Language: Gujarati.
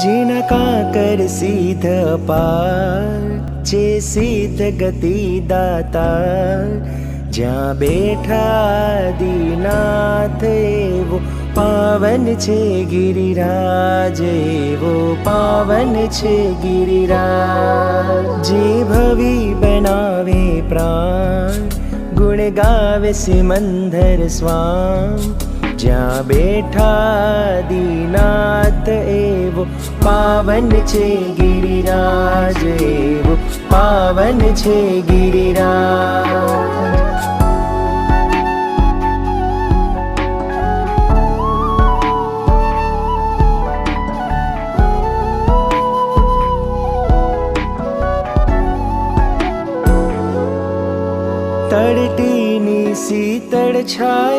जीना काकर सीध अपार जे सीध गति दाता ज्યાં બેઠા દીનાથ એવો પાવન છે ગિરિરાજ એવો પાવન છે ગિરિરાજ જે ભવી બનાવે પ્રાણ ગુણ ગાવે સિમંદર સ્વામ જ્યાં બેઠા દીનાથ એવો પાવન છે ગિરિરાજ એવો પાવન છે ગિરિરાજ તળટીની શીતળ છાયા